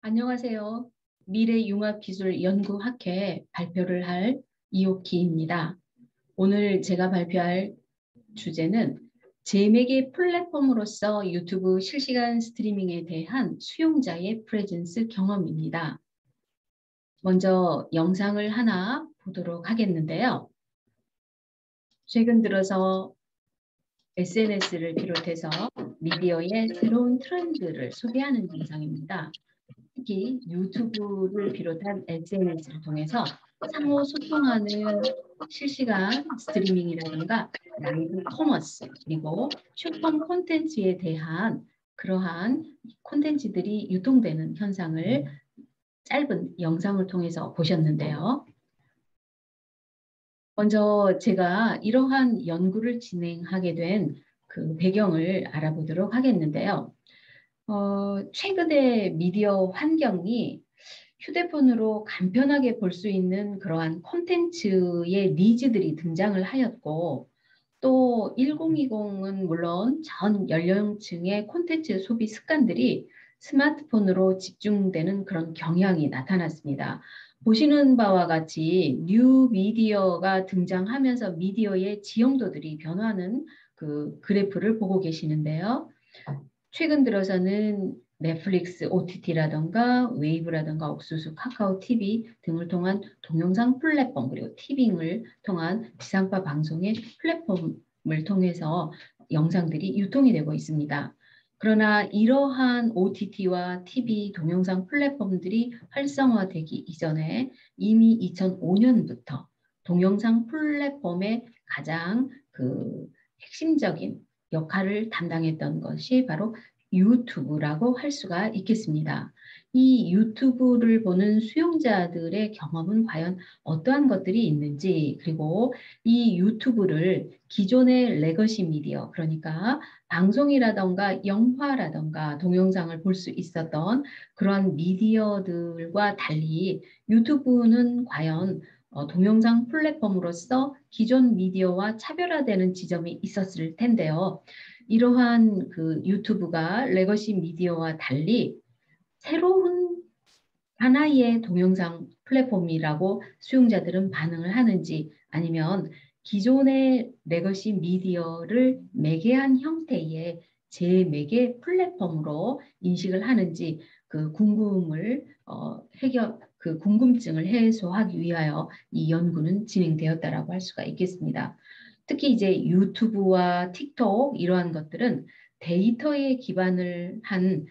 안녕하세요. 미래융합기술연구학회 발표를 할 이옥희입니다. 오늘 제가 발표할 주제는 재매개 플랫폼으로서 유튜브 실시간 스트리밍에 대한 수용자의 프레젠스 경험입니다. 먼저 영상을 하나 보도록 하겠는데요. 최근 들어서 SNS를 비롯해서 미디어의 새로운 트렌드를 소개하는 영상입니다. 특히 유튜브를 비롯한 SNS를 통해서 상호 소통하는 실시간 스트리밍이라든가 라이브 커머스 그리고 쇼폼 콘텐츠에 대한 그러한 콘텐츠들이 유통되는 현상을 짧은 영상을 통해서 보셨는데요. 먼저 제가 이러한 연구를 진행하게 된 그 배경을 알아보도록 하겠는데요. 최근에 미디어 환경이 휴대폰으로 간편하게 볼 수 있는 그러한 콘텐츠의 니즈들이 등장을 하였고 또 1020은 물론 전 연령층의 콘텐츠 소비 습관들이 스마트폰으로 집중되는 그런 경향이 나타났습니다. 보시는 바와 같이 뉴 미디어가 등장하면서 미디어의 지형도들이 변화하는 그 그래프를 보고 계시는데요. 최근 들어서는 넷플릭스 OTT라던가 웨이브라던가 옥수수, 카카오 TV 등을 통한 동영상 플랫폼 그리고 티빙을 통한 지상파 방송의 플랫폼을 통해서 영상들이 유통이 되고 있습니다. 그러나 이러한 OTT와 TV 동영상 플랫폼들이 활성화되기 이전에 이미 2005년부터 동영상 플랫폼의 가장 그 핵심적인 역할을 담당했던 것이 바로 유튜브라고 할 수가 있겠습니다. 이 유튜브를 보는 수용자들의 경험은 과연 어떠한 것들이 있는지, 그리고 이 유튜브를 기존의 레거시 미디어, 그러니까 방송이라던가 영화라던가 동영상을 볼 수 있었던 그런 미디어들과 달리 유튜브는 과연 동영상 플랫폼으로서 기존 미디어와 차별화되는 지점이 있었을 텐데요. 이러한 그 유튜브가 레거시 미디어와 달리 새로운 하나의 동영상 플랫폼이라고 수용자들은 반응을 하는지 아니면 기존의 레거시 미디어를 매개한 형태의 재매개 플랫폼으로 인식을 하는지 그 궁금증을 해소하기 위하여 이 연구는 진행되었다라고 할 수가 있겠습니다. 특히 이제 유튜브와 틱톡 이러한 것들은 데이터에 기반을 한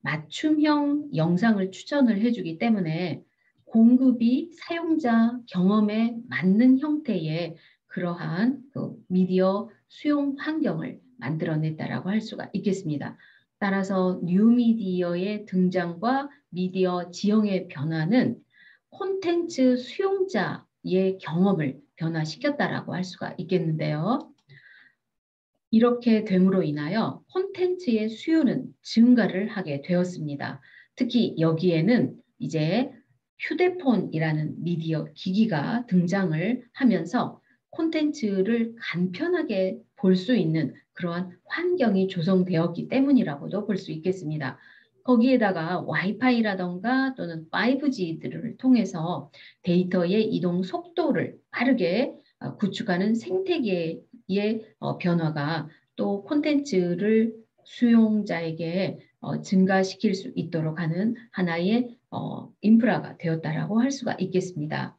맞춤형 영상을 추천을 해주기 때문에 공급이 사용자 경험에 맞는 형태의 그러한 그 미디어 수용 환경을 만들어냈다라고 할 수가 있겠습니다. 따라서 뉴미디어의 등장과 미디어 지형의 변화는 콘텐츠 수용자의 경험을 변화시켰다라고 할 수가 있겠는데요. 이렇게 됨으로 인하여 콘텐츠의 수요는 증가를 하게 되었습니다. 특히 여기에는 이제 휴대폰이라는 미디어 기기가 등장을 하면서 콘텐츠를 간편하게 볼 수 있는 그러한 환경이 조성되었기 때문이라고도 볼 수 있겠습니다. 거기에다가 와이파이라던가 또는 5G들을 통해서 데이터의 이동 속도를 빠르게 구축하는 생태계의 변화가 또 콘텐츠를 수용자에게 증가시킬 수 있도록 하는 하나의 인프라가 되었다라고 할 수가 있겠습니다.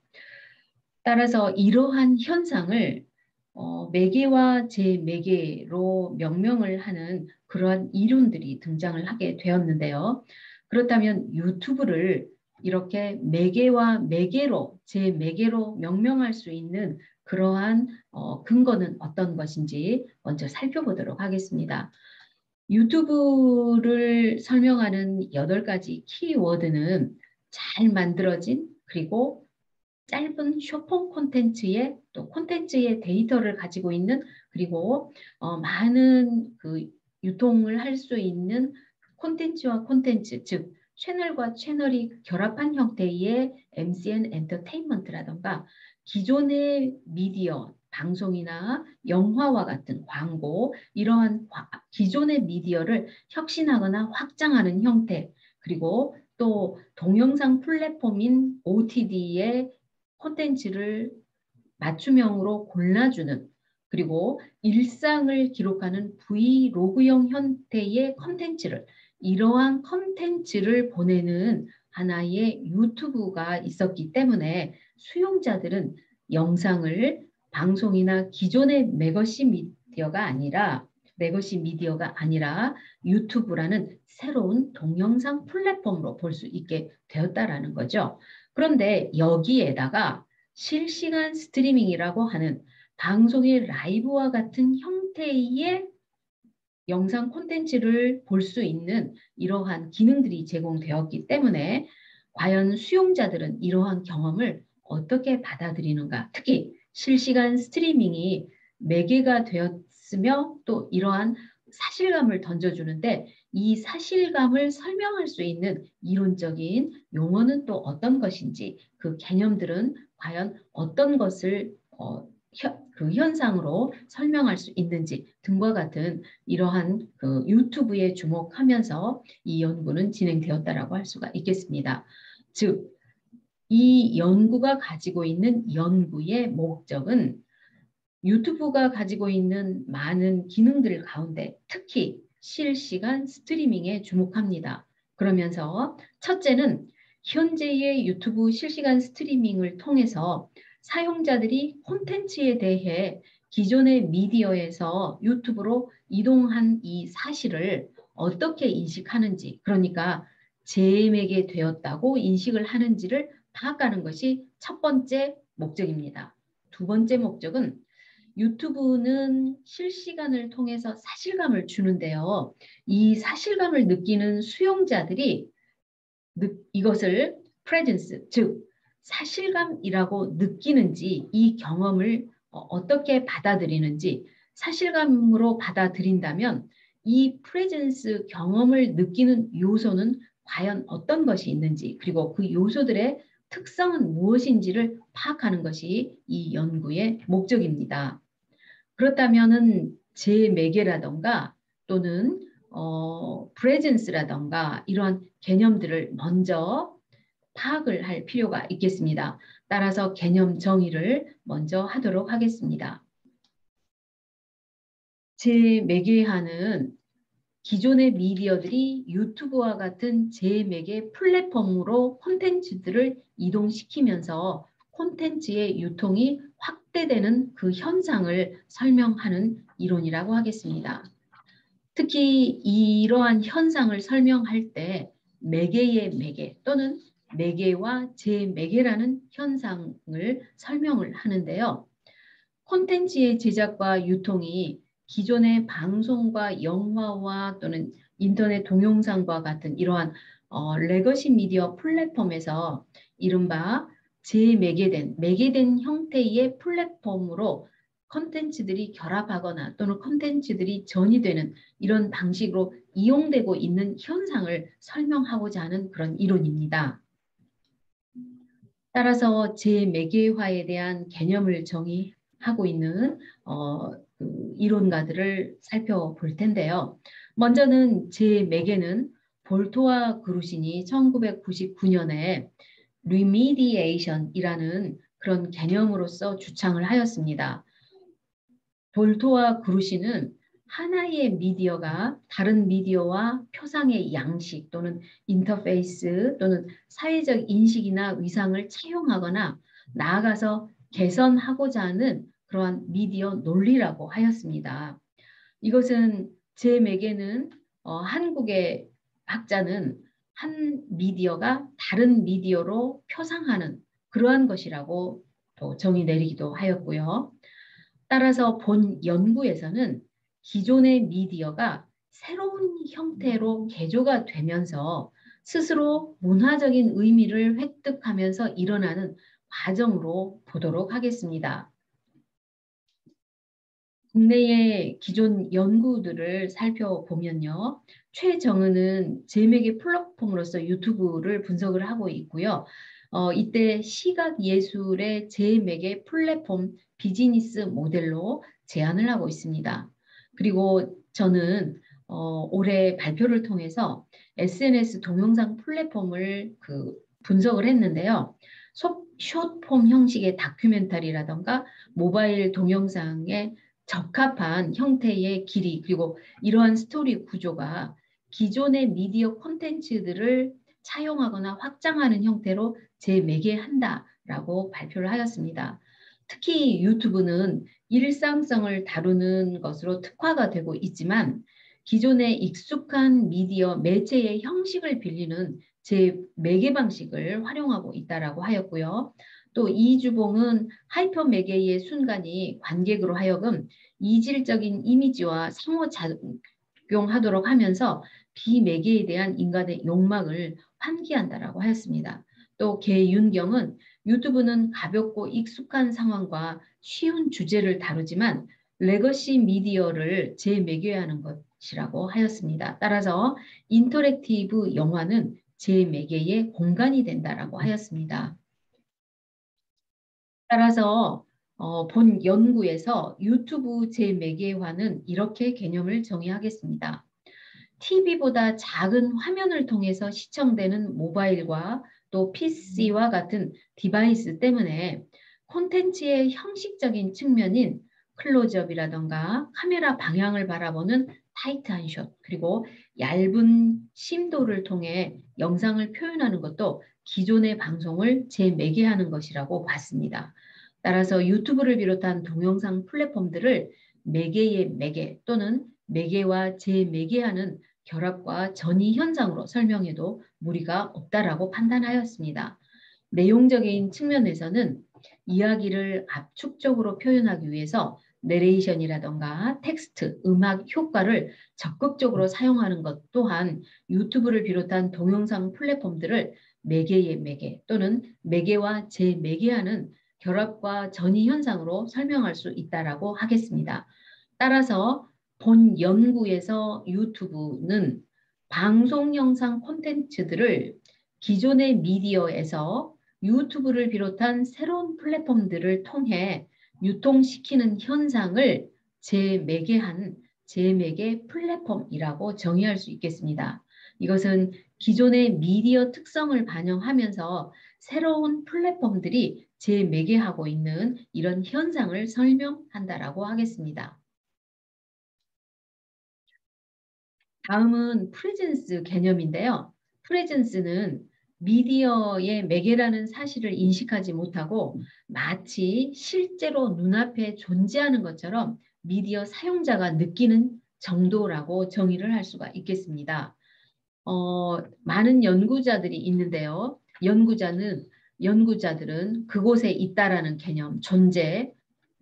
따라서 이러한 현상을 매개와 재매개로 명명을 하는 그러한 이론들이 등장을 하게 되었는데요. 그렇다면 유튜브를 이렇게 매개와 매개로 재매개로 명명할 수 있는 그러한 근거는 어떤 것인지 먼저 살펴보도록 하겠습니다. 유튜브를 설명하는 8가지 키워드는 잘 만들어진 그리고 짧은 쇼폼 콘텐츠의 또 콘텐츠의 데이터를 가지고 있는 그리고 많은 그 유통을 할 수 있는 콘텐츠와 콘텐츠 즉 채널과 채널이 결합한 형태의 MCN 엔터테인먼트라던가 기존의 미디어 방송이나 영화와 같은 광고 이러한 기존의 미디어를 혁신하거나 확장하는 형태 그리고 또 동영상 플랫폼인 OTD의 콘텐츠를 맞춤형으로 골라주는, 그리고 일상을 기록하는 브이로그형 형태의 컨텐츠를, 이러한 컨텐츠를 보내는 하나의 유튜브가 있었기 때문에 수용자들은 영상을 방송이나 기존의 레거시 미디어가 아니라 유튜브라는 새로운 동영상 플랫폼으로 볼 수 있게 되었다라는 거죠. 그런데 여기에다가 실시간 스트리밍이라고 하는 방송의 라이브와 같은 형태의 영상 콘텐츠를 볼 수 있는 이러한 기능들이 제공되었기 때문에 과연 수용자들은 이러한 경험을 어떻게 받아들이는가, 특히 실시간 스트리밍이 매개가 되었으며 또 이러한 사실감을 던져주는데 이 사실감을 설명할 수 있는 이론적인 용어는 또 어떤 것인지, 그 개념들은 과연 어떤 것을 그 현상으로 설명할 수 있는지 등과 같은 이러한 그 유튜브에 주목하면서 이 연구는 진행되었다라고 할 수가 있겠습니다. 즉, 이 연구가 가지고 있는 연구의 목적은 유튜브가 가지고 있는 많은 기능들 가운데 특히 실시간 스트리밍에 주목합니다. 그러면서 첫째는 현재의 유튜브 실시간 스트리밍을 통해서 사용자들이 콘텐츠에 대해 기존의 미디어에서 유튜브로 이동한 이 사실을 어떻게 인식하는지, 그러니까 재매게 되었다고 인식을 하는지를 파악하는 것이 첫 번째 목적입니다. 두 번째 목적은 유튜브는 실시간을 통해서 사실감을 주는데요. 이 사실감을 느끼는 수용자들이 이것을 presence, 즉 사실감이라고 느끼는지, 이 경험을 어떻게 받아들이는지, 사실감으로 받아들인다면 이 presence 경험을 느끼는 요소는 과연 어떤 것이 있는지, 그리고 그 요소들의 특성은 무엇인지를 파악하는 것이 이 연구의 목적입니다. 그렇다면은 재매개라던가 또는 presence라던가 이러한 개념들을 먼저 파악을 할 필요가 있겠습니다. 따라서 개념 정의를 먼저 하도록 하겠습니다. 재매개하는 기존의 미디어들이 유튜브와 같은 재매개 플랫폼으로 콘텐츠들을 이동시키면서 콘텐츠의 유통이 확대되는 그 현상을 설명하는 이론이라고 하겠습니다. 특히 이러한 현상을 설명할 때 매개의 매개 또는 매개와 재매개라는 현상을 설명을 하는데요. 콘텐츠의 제작과 유통이 기존의 방송과 영화와 또는 인터넷 동영상과 같은 이러한 레거시 미디어 플랫폼에서 이른바 매개된 형태의 플랫폼으로 콘텐츠들이 결합하거나 또는 콘텐츠들이 전이되는 이런 방식으로 이용되고 있는 현상을 설명하고자 하는 그런 이론입니다. 따라서 재매개화에 대한 개념을 정의하고 있는 그 이론가들을 살펴볼 텐데요. 먼저는 재매개는 볼토와 그루신이 1999년에 remediation이라는 그런 개념으로서 주창을 하였습니다. 볼토와 그루신은 하나의 미디어가 다른 미디어와 표상의 양식 또는 인터페이스 또는 사회적 인식이나 위상을 차용하거나 나아가서 개선하고자 하는 그러한 미디어 논리라고 하였습니다. 이것은 제 맥에는 한국의 학자는 한 미디어가 다른 미디어로 표상하는 그러한 것이라고 또 정의 내리기도 하였고요. 따라서 본 연구에서는 기존의 미디어가 새로운 형태로 개조가 되면서 스스로 문화적인 의미를 획득하면서 일어나는 과정으로 보도록 하겠습니다. 국내의 기존 연구들을 살펴보면요. 최정은은 제맥의 플랫폼으로서 유튜브를 분석을 하고 있고요. 이때 시각예술의 제맥의 플랫폼 비즈니스 모델로 제안을 하고 있습니다. 그리고 저는 올해 발표를 통해서 SNS 동영상 플랫폼을 분석을 했는데요. 숏폼 형식의 다큐멘터리라던가 모바일 동영상에 적합한 형태의 길이 그리고 이러한 스토리 구조가 기존의 미디어 콘텐츠들을 차용하거나 확장하는 형태로 재매개한다라고 발표를 하였습니다. 특히 유튜브는 일상성을 다루는 것으로 특화가 되고 있지만 기존의 익숙한 미디어 매체의 형식을 빌리는 재매개 방식을 활용하고 있다라고 하였고요. 또 이주봉은 하이퍼 매개의 순간이 관객으로 하여금 이질적인 이미지와 상호작용하도록 하면서 비매개에 대한 인간의 욕망을 환기한다라고 하였습니다. 또 개윤경은 유튜브는 가볍고 익숙한 상황과 쉬운 주제를 다루지만 레거시 미디어를 재매개하는 것이라고 하였습니다. 따라서 인터랙티브 영화는 재매개의 공간이 된다라고 하였습니다. 따라서 본 연구에서 유튜브 재매개화는 이렇게 개념을 정의하겠습니다. TV보다 작은 화면을 통해서 시청되는 모바일과 또 PC와 같은 디바이스 때문에 콘텐츠의 형식적인 측면인 클로즈업이라던가 카메라 방향을 바라보는 타이트한 숏 그리고 얇은 심도를 통해 영상을 표현하는 것도 기존의 방송을 재매개하는 것이라고 봤습니다. 따라서 유튜브를 비롯한 동영상 플랫폼들을 매개의 매개 또는 매개와 재매개하는 결합과 전이 현상으로 설명해도 무리가 없다라고 판단하였습니다. 내용적인 측면에서는 이야기를 압축적으로 표현하기 위해서 내레이션이라던가 텍스트, 음악 효과를 적극적으로 사용하는 것 또한 유튜브를 비롯한 동영상 플랫폼들을 매개의 매개 또는 매개와 재매개하는 결합과 전이 현상으로 설명할 수 있다라고 하겠습니다. 따라서 본 연구에서 유튜브는 방송 영상 콘텐츠들을 기존의 미디어에서 유튜브를 비롯한 새로운 플랫폼들을 통해 유통시키는 현상을 재매개한 재매개 플랫폼이라고 정의할 수 있겠습니다. 이것은 기존의 미디어 특성을 반영하면서 새로운 플랫폼들이 재매개하고 있는 이런 현상을 설명한다라고 하겠습니다. 다음은 프레젠스 개념인데요. 프레젠스는 미디어의 매개라는 사실을 인식하지 못하고 마치 실제로 눈앞에 존재하는 것처럼 미디어 사용자가 느끼는 정도라고 정의를 할 수가 있겠습니다. 많은 연구자들이 있는데요. 연구자들은 그곳에 있다라는 개념, 존재,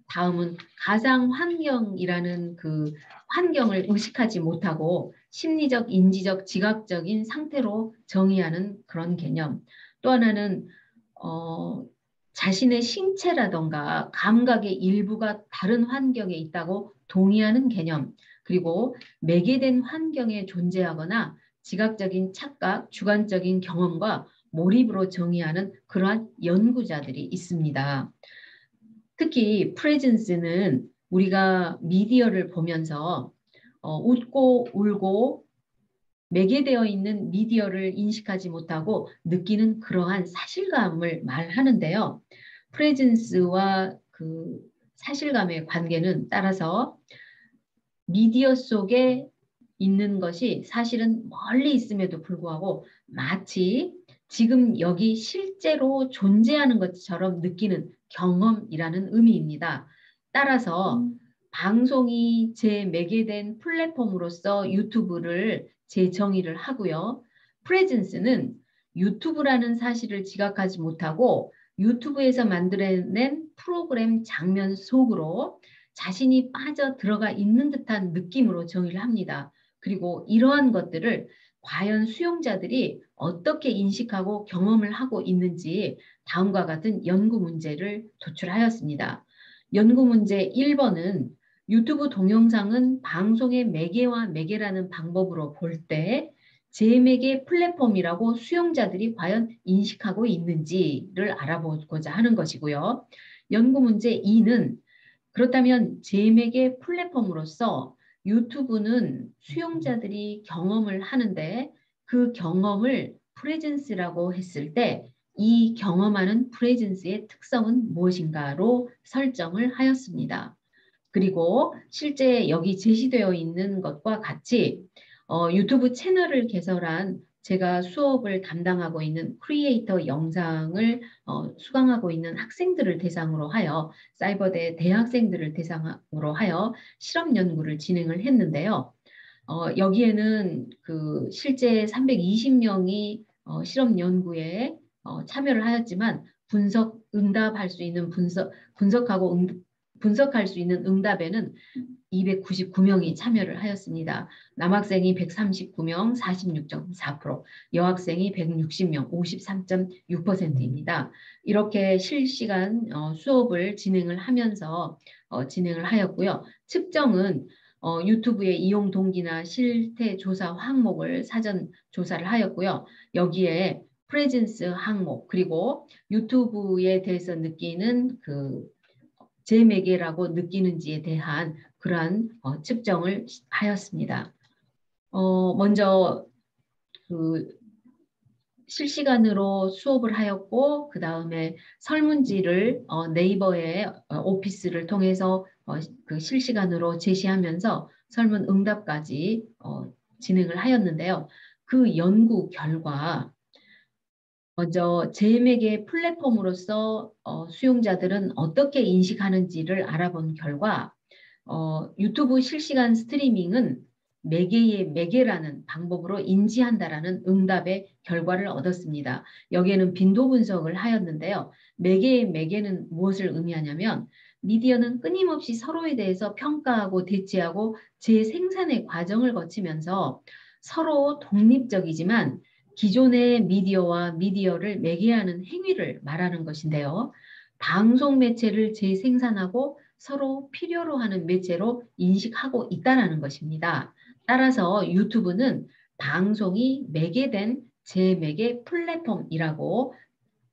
다음은 가상 환경이라는 환경을 의식하지 못하고 심리적, 인지적, 지각적인 상태로 정의하는 그런 개념. 또 하나는 자신의 신체라던가 감각의 일부가 다른 환경에 있다고 동의하는 개념. 그리고 매개된 환경에 존재하거나 지각적인 착각, 주관적인 경험과 몰입으로 정의하는 그러한 연구자들이 있습니다. 특히 프레젠스는 우리가 미디어를 보면서 웃고 울고 매개되어 있는 미디어를 인식하지 못하고 느끼는 그러한 사실감을 말하는데요. 프레젠스와 사실감의 관계는 따라서 미디어 속에 있는 것이 사실은 멀리 있음에도 불구하고 마치 지금 여기 실제로 존재하는 것처럼 느끼는 경험이라는 의미입니다. 따라서 방송이 재매개된 플랫폼으로서 유튜브를 재정의를 하고요. 프레젠스는 유튜브라는 사실을 지각하지 못하고 유튜브에서 만들어낸 프로그램 장면 속으로 자신이 빠져 들어가 있는 듯한 느낌으로 정의를 합니다. 그리고 이러한 것들을 과연 수용자들이 어떻게 인식하고 경험을 하고 있는지 다음과 같은 연구 문제를 도출하였습니다. 연구 문제 1번은 유튜브 동영상은 방송의 매개와 매개라는 방법으로 볼 때 재매개 플랫폼이라고 수용자들이 과연 인식하고 있는지를 알아보고자 하는 것이고요. 연구 문제 2는 그렇다면 재매개 플랫폼으로서 유튜브는 수용자들이 경험을 하는데 그 경험을 프레젠스라고 했을 때 이 경험하는 프레젠스의 특성은 무엇인가로 설정을 하였습니다. 그리고 실제 여기 제시되어 있는 것과 같이 유튜브 채널을 개설한 제가 수업을 담당하고 있는 크리에이터 영상을 수강하고 있는 학생들을 대상으로 하여 사이버대 대학생들을 대상으로 하여 실험 연구를 진행을 했는데요. 여기에는 그 실제 320명이 실험 연구에 참여를 하였지만 응답할 수 있는 분석할 수 있는 응답에는 299명이 참여를 하였습니다. 남학생이 139명, 46.4%, 여학생이 160명, 53.6%입니다. 이렇게 실시간 수업을 진행을 하면서 진행을 하였고요. 측정은 유튜브의 이용 동기나 실태 조사 항목을 사전 조사를 하였고요. 여기에 프레젠스 항목 그리고 유튜브에 대해서 느끼는 제 매개라고 느끼는지에 대한 그러한 측정을 하였습니다. 먼저 실시간으로 수업을 하였고 그 다음에 설문지를 네이버의 오피스를 통해서 그 실시간으로 제시하면서 설문 응답까지 진행을 하였는데요. 그 연구 결과 먼저 제맥의 플랫폼으로서 수용자들은 어떻게 인식하는지를 알아본 결과 유튜브 실시간 스트리밍은 매개의 매개라는 방법으로 인지한다라는 응답의 결과를 얻었습니다. 여기에는 빈도 분석을 하였는데요. 매개의 매개는 무엇을 의미하냐면 미디어는 끊임없이 서로에 대해서 평가하고 대치하고 재생산의 과정을 거치면서 서로 독립적이지만 기존의 미디어와 미디어를 매개하는 행위를 말하는 것인데요. 방송 매체를 재생산하고 서로 필요로 하는 매체로 인식하고 있다는 것입니다. 따라서 유튜브는 방송이 매개된 재매개 플랫폼이라고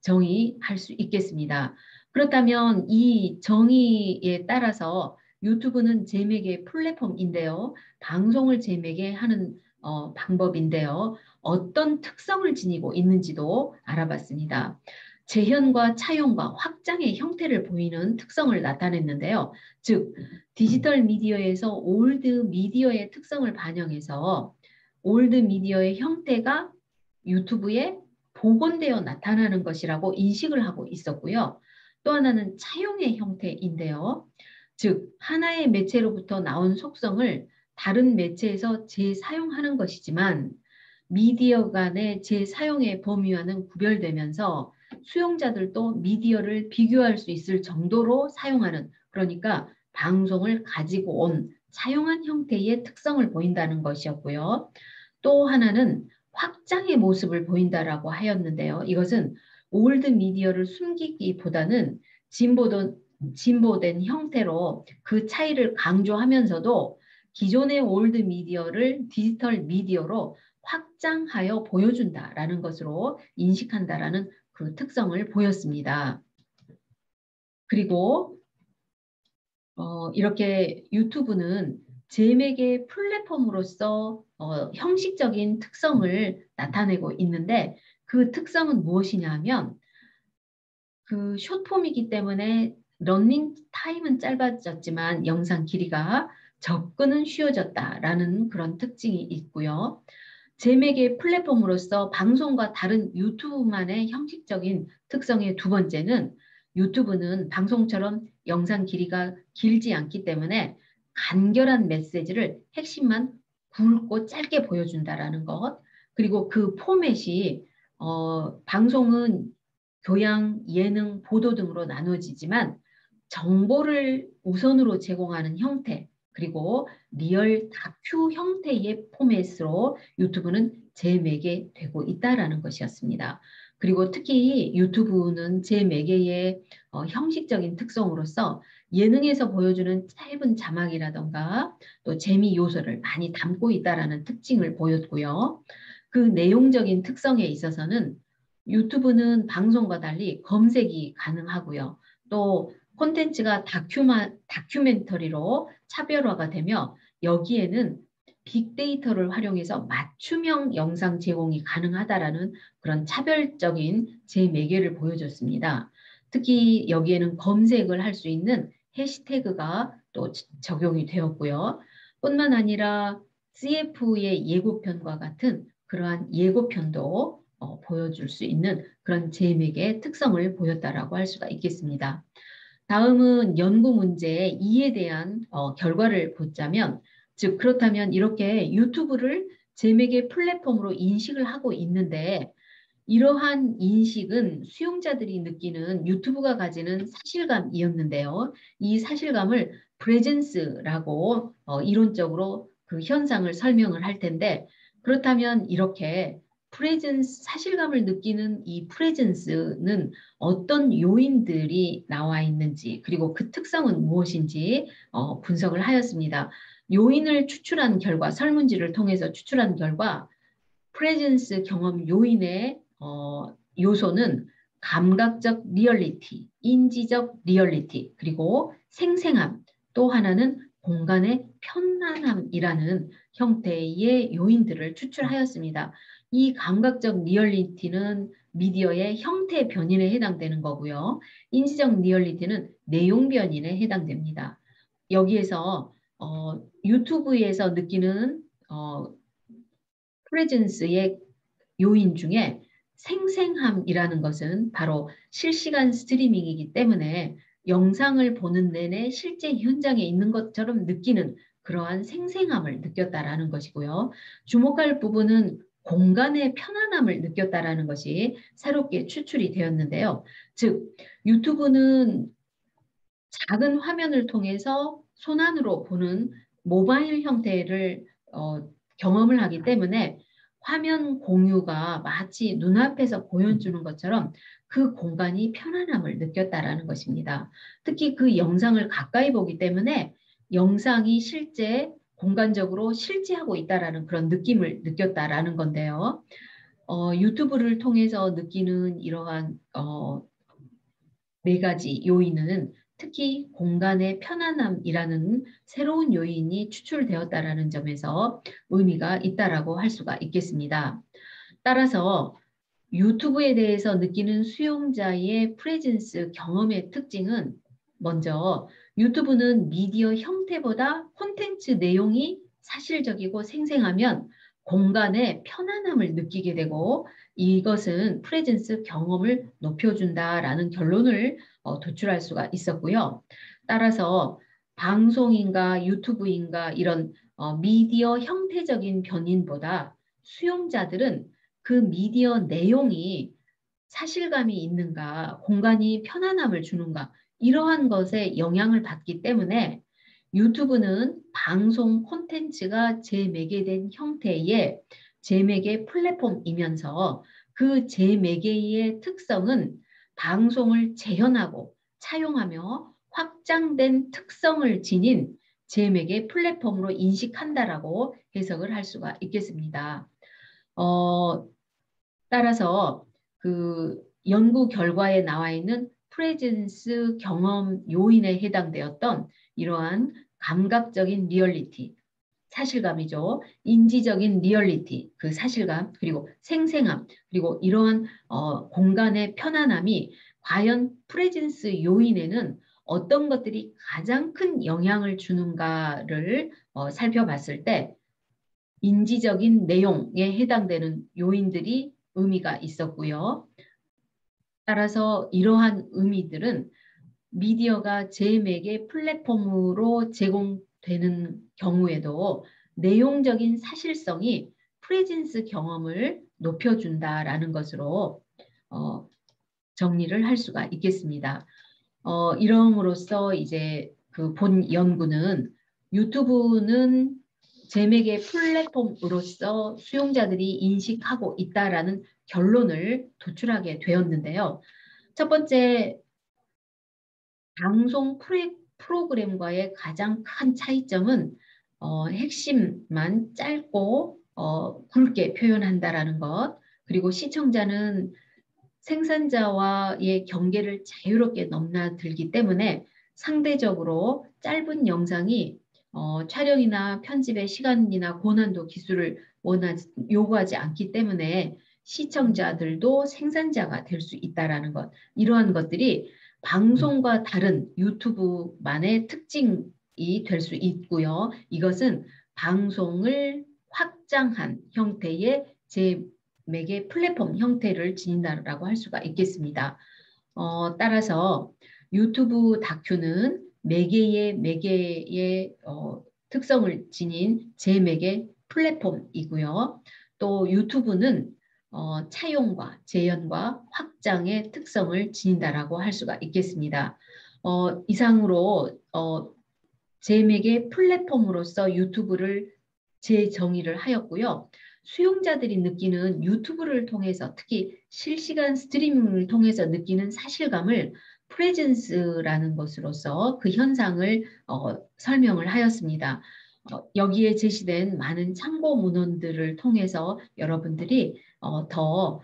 정의할 수 있겠습니다. 그렇다면 이 정의에 따라서 유튜브는 재매개 플랫폼인데요. 방송을 재매개하는 방법인데요. 어떤 특성을 지니고 있는지도 알아봤습니다. 재현과 차용과 확장의 형태를 보이는 특성을 나타냈는데요. 즉 디지털 미디어에서 올드 미디어의 특성을 반영해서 올드 미디어의 형태가 유튜브에 복원되어 나타나는 것이라고 인식을 하고 있었고요. 또 하나는 차용의 형태인데요. 즉 하나의 매체로부터 나온 속성을 다른 매체에서 재사용하는 것이지만 미디어 간의 재사용의 범위와는 구별되면서 수용자들도 미디어를 비교할 수 있을 정도로 사용하는 그러니까 방송을 가지고 온 사용한 형태의 특성을 보인다는 것이었고요. 또 하나는 확장의 모습을 보인다라고 하였는데요. 이것은 올드 미디어를 숨기기보다는 진보된 형태로 그 차이를 강조하면서도 기존의 올드 미디어를 디지털 미디어로 확장하여 보여준다라는 것으로 인식한다라는 그 특성을 보였습니다. 그리고 이렇게 유튜브는 제맥의 플랫폼으로서 형식적인 특성을 나타내고 있는데 그 특성은 무엇이냐 하면 그 숏폼이기 때문에 러닝 타임은 짧아졌지만 영상 길이가 접근은 쉬워졌다라는 그런 특징이 있고요. 제맥의 플랫폼으로서 방송과 다른 유튜브만의 형식적인 특성의 두 번째는 유튜브는 방송처럼 영상 길이가 길지 않기 때문에 간결한 메시지를 핵심만 굵고 짧게 보여준다라는 것. 그리고 그 포맷이 방송은 교양, 예능, 보도 등으로 나눠지지만 정보를 우선으로 제공하는 형태 그리고 리얼 다큐 형태의 포맷으로 유튜브는 재매개되고 있다라는 것이었습니다. 그리고 특히 유튜브는 재매개의 형식적인 특성으로서 예능에서 보여주는 짧은 자막이라던가 또 재미 요소를 많이 담고 있다라는 특징을 보였고요. 그 내용적인 특성에 있어서는 유튜브는 방송과 달리 검색이 가능하고요. 또 콘텐츠가 다큐멘터리로 차별화가 되며 여기에는 빅데이터를 활용해서 맞춤형 영상 제공이 가능하다라는 그런 차별적인 재매개를 보여줬습니다. 특히 여기에는 검색을 할 수 있는 해시태그가 또 적용이 되었고요. 뿐만 아니라 CF의 예고편과 같은 그러한 예고편도 보여줄 수 있는 그런 재매개의 특성을 보였다라고 할 수가 있겠습니다. 다음은 연구 문제 2에 대한 결과를 보자면, 즉 그렇다면 이렇게 유튜브를 재매개 플랫폼으로 인식을 하고 있는데, 이러한 인식은 수용자들이 느끼는 유튜브가 가지는 사실감이었는데요. 이 사실감을 프레젠스라고 이론적으로 그 현상을 설명을 할 텐데, 그렇다면 이렇게 프레젠스, 사실감을 느끼는 이 프레젠스는 어떤 요인들이 나와 있는지, 그리고 그 특성은 무엇인지 분석을 하였습니다. 요인을 추출한 결과, 설문지를 통해서 추출한 결과, 프레젠스 경험 요인의 요소는 감각적 리얼리티, 인지적 리얼리티, 그리고 생생함, 또 하나는 공간의 편안함이라는 형태의 요인들을 추출하였습니다. 이 감각적 리얼리티는 미디어의 형태 변인에 해당되는 거고요. 인지적 리얼리티는 내용 변인에 해당됩니다. 여기에서 유튜브에서 느끼는 프레젠스의 요인 중에 생생함이라는 것은 바로 실시간 스트리밍이기 때문에 영상을 보는 내내 실제 현장에 있는 것처럼 느끼는 그러한 생생함을 느꼈다라는 것이고요. 주목할 부분은 공간의 편안함을 느꼈다라는 것이 새롭게 추출이 되었는데요. 즉, 유튜브는 작은 화면을 통해서 손안으로 보는 모바일 형태를 경험을 하기 때문에 화면 공유가 마치 눈앞에서 보여주는 것처럼 그 공간이 편안함을 느꼈다라는 것입니다. 특히 그 영상을 가까이 보기 때문에 영상이 실제 공간적으로 실제하고 있다라는 그런 느낌을 느꼈다라는 건데요. 유튜브를 통해서 느끼는 이러한 네 가지 요인은 특히 공간의 편안함이라는 새로운 요인이 추출되었다라는 점에서 의미가 있다라고 할 수가 있겠습니다. 따라서 유튜브에 대해서 느끼는 수용자의 프레젠스 경험의 특징은 먼저 유튜브는 미디어 형태보다 콘텐츠 내용이 사실적이고 생생하면 공간의 편안함을 느끼게 되고 이것은 프레젠스 경험을 높여준다라는 결론을 도출할 수가 있었고요. 따라서 방송인가 유튜브인가 이런 미디어 형태적인 변인보다 수용자들은 그 미디어 내용이 사실감이 있는가, 공간이 편안함을 주는가, 이러한 것에 영향을 받기 때문에 유튜브는 방송 콘텐츠가 재매개된 형태의 재매개 플랫폼이면서 그 재매개의 특성은 방송을 재현하고 차용하며 확장된 특성을 지닌 재매개 플랫폼으로 인식한다라고 해석을 할 수가 있겠습니다. 따라서 그 연구 결과에 나와 있는 프레젠스 경험 요인에 해당되었던 이러한 감각적인 리얼리티, 사실감이죠. 인지적인 리얼리티, 그 사실감, 그리고 생생함, 그리고 이러한 공간의 편안함이 과연 프레젠스 요인에는 어떤 것들이 가장 큰 영향을 주는가를 살펴봤을 때 인지적인 내용에 해당되는 요인들이 의미가 있었고요. 따라서 이러한 의미들은 미디어가 재매개 플랫폼으로 제공되는 경우에도 내용적인 사실성이 프레젠스 경험을 높여준다라는 것으로 정리를 할 수가 있겠습니다. 이러므로써 이제 그 본 연구는 유튜브는 재매개 플랫폼으로서 수용자들이 인식하고 있다라는 결론을 도출하게 되었는데요. 첫 번째, 방송 프로그램과의 가장 큰 차이점은 핵심만 짧고 굵게 표현한다라는 것, 그리고 시청자는 생산자와의 경계를 자유롭게 넘나들기 때문에 상대적으로 짧은 영상이 촬영이나 편집의 시간이나 고난도 기술을 요구하지 않기 때문에 시청자들도 생산자가 될 수 있다라는 것. 이러한 것들이 방송과 다른 유튜브만의 특징이 될 수 있고요. 이것은 방송을 확장한 형태의 매개 플랫폼 형태를 지닌다라고 할 수가 있겠습니다. 따라서 유튜브 다큐는 매개의 특성을 지닌 제매개 플랫폼이고요. 또 유튜브는 차용과 재현과 확장의 특성을 지닌다라고 할 수가 있겠습니다. 이상으로 제매개 플랫폼으로서 유튜브를 재정의를 하였고요. 수용자들이 느끼는 유튜브를 통해서 특히 실시간 스트리밍을 통해서 느끼는 사실감을 프레젠스라는 것으로서 그 현상을 설명을 하였습니다. 여기에 제시된 많은 참고 문헌들을 통해서 여러분들이 더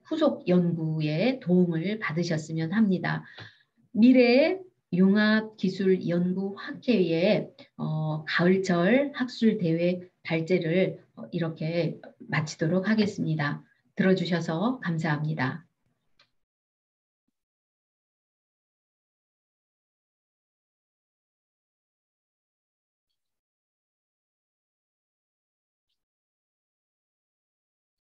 후속 연구에 도움을 받으셨으면 합니다. 미래의 융합기술연구학회의 가을철 학술대회 발제를 이렇게 마치도록 하겠습니다. 들어주셔서 감사합니다.